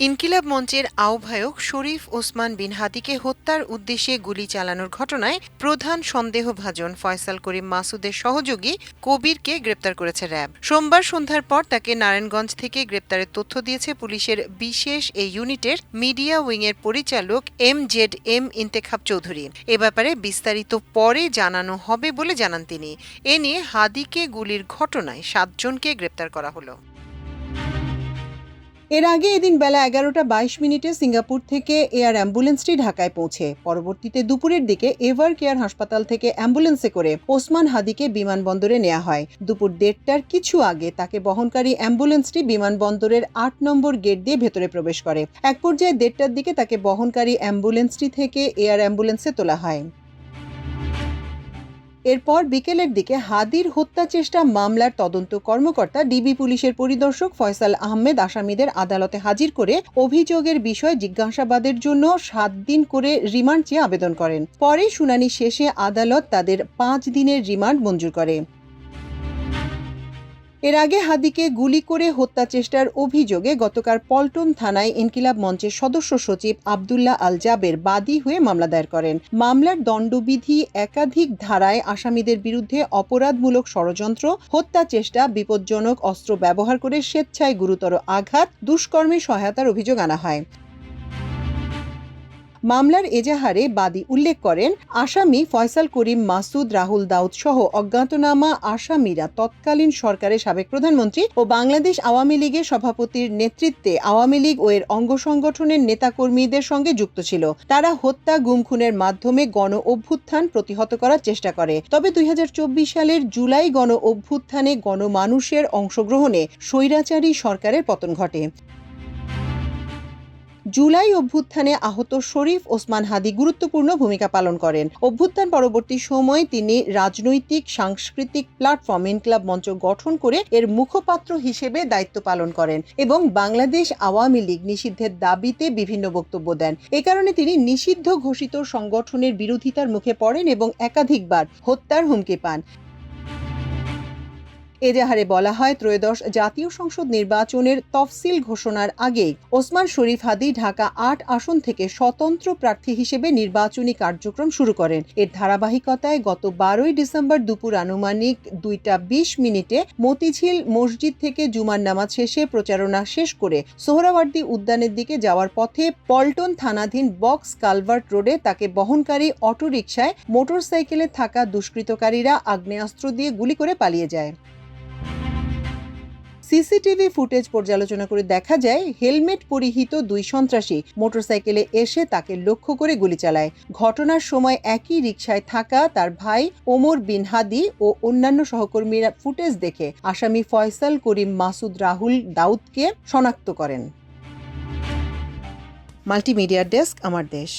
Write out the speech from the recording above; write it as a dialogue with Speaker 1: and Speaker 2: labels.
Speaker 1: ইনকিলাব মঞ্চের আহ্বায়ক শরীফ ওসমান বিন হাদিকে হত্যার উদ্দেশ্যে গুলি চালানোর ঘটনায় প্রধান সন্দেহভাজন ফয়সাল করিম মাসুদের সহযোগী কবিরকে গ্রেপ্তার করেছে র্যাব। সোমবার সন্ধ্যার পর তাকে নারায়ণগঞ্জ থেকে গ্রেপ্তারের তথ্য দিয়েছে পুলিশের বিশেষ এই ইউনিটের মিডিয়া উইংয়ের পরিচালক MZM ইন্তেখাব চৌধুরী। এ ব্যাপারে বিস্তারিত পরে জানানো হবে বলে জানান তিনি। এ নিয়ে হাদিকে গুলির ঘটনায় 7 জনকে গ্রেপ্তার করা হলো।
Speaker 2: এর আগে এদিন বেলা 11:22 সিঙ্গাপুর থেকে এয়ার অ্যাম্বুলেন্সটি ঢাকায় পৌঁছে। পরবর্তীতে দুপুরের দিকে এভার কেয়ার হাসপাতাল থেকে অ্যাম্বুলেন্সে করে ওসমান হাদিকে বিমানবন্দরে নেওয়া হয়। দুপুর 1:30টার কিছু আগে তাকে বহনকারী অ্যাম্বুলেন্সটি বিমানবন্দরের 8 নম্বর গেট দিয়ে ভেতরে প্রবেশ করে। এক পর্যায়ে 1:30টার দিকে তাকে বহনকারী অ্যাম্বুলেন্সটি থেকে এয়ার অ্যাম্বুলেন্সে তোলা হয়। এরপর বিকেলের দিকে হাদির হত্যা চেষ্টা মামলার তদন্ত কর্মকর্তা ডিবি পুলিশের পরিদর্শক ফয়সাল আহমেদ আসামিদের আদালতে হাজির করে অভিযোগের বিষয়ে জিজ্ঞাসাবাদের জন্য 7 দিন করে রিমান্ড চেয়ে আবেদন করেন। পরে শুনানি শেষে আদালত তাদের 5 দিনের রিমান্ড মঞ্জুর করে। এর আগে হাদিকে গুলি করে হত্যা চেষ্টার অভিযোগে গতকাল পল্টন থানায় ইনকিলাব মঞ্চের সদস্য সচিব আব্দুল্লাহ আল জাবের বাদী হয়ে মামলা দায়ের করেন। মামলার দণ্ডবিধি একাধিক ধারায় আসামিদের বিরুদ্ধে অপরাধমূলক ষড়যন্ত্র, হত্যা চেষ্টা, বিপজ্জনক অস্ত্র ব্যবহার করে স্বেচ্ছায় গুরুতর আঘাত, দুষ্কর্মে সহায়তার অভিযোগ আনা হয়। মামলার এজাহারে বাদী উল্লেখ করেন, আসামি ফয়সাল করিম মাসুদ, রাহুল দাউদ সহ অজ্ঞাতনামা আসামিরা তৎকালীন সরকারের সাবেক প্রধানমন্ত্রী ও বাংলাদেশ আওয়ামী লীগের সভাপতির নেতৃত্বে আওয়ামী লীগ ও এর অঙ্গ সংগঠনের নেতাকর্মীদের সঙ্গে যুক্ত ছিল। তারা হত্যা, গুম, খুনের মাধ্যমে গণ অভ্যুত্থান প্রতিহত করার চেষ্টা করে। তবে 2024 সালের জুলাই গণ অভ্যুত্থানে গণমানুষের অংশগ্রহণে স্বৈরাচারী সরকারের পতন ঘটে। জুলাই অভ্যুত্থানে আহত শরীফ ওসমান হাদি গুরুত্বপূর্ণ ভূমিকা পালন করেন। অভ্যুত্থান পরবর্তী সময়ে তিনি রাজনৈতিক সাংস্কৃতিক প্ল্যাটফর্ম ইনকিলাব মঞ্চ গঠন করে এর মুখপাত্র হিসেবে দায়িত্ব পালন করেন এবং বাংলাদেশ আওয়ামী লীগ নিষিদ্ধের দাবিতে বিভিন্ন বক্তব্য দেন। এ কারণে তিনি নিষিদ্ধ ঘোষিত সংগঠনের বিরোধিতার মুখে পড়েন এবং একাধিকবার হত্যার হুমকি পান। এজাহারে বলা হয়, ত্রয়োদশ জাতীয় সংসদ নির্বাচনের তফসিল ঘোষণার আগেই ওসমান শরীফ হাদি ঢাকা 8 আসন থেকে স্বতন্ত্র প্রার্থী হিসেবে নির্বাচনী কার্যক্রম শুরু করেন। এর ধারাবাহিকতায় গত 12 ডিসেম্বর দুপুর আনুমানিক 2:20 মতিঝিল মসজিদ থেকে জুমার নামাজ শেষে প্রচারণা শেষ করে সোহরাওয়ার্দী উদ্যানের দিকে যাওয়ার পথে পল্টন থানাধীন বক্স কালভার্ট রোডে তাকে বহনকারী অটোরিকশায় মোটরসাইকেলে থাকা দুষ্কৃতকারীরা আগ্নেয়াস্ত্র দিয়ে গুলি করে পালিয়ে যায়। সিসিটিভি ফুটেজ পর্যালোচনা করে দেখা যায়, হেলমেট পরিহিত 2 সন্ত্রাসী মোটরসাইকেলে এসে তাকে লক্ষ্য করে গুলি চালায়। ঘটনার সময় একই রিকশায় থাকা তার ভাই ওমর বিন হাদি ও অন্যান্য সহকর্মীরা ফুটেজ দেখে আসামি ফয়সাল করিম মাসুদ, রাহুল দাউদকে শনাক্ত করেন। মাল্টিমিডিয়া ডেস্ক, আমার দেশ।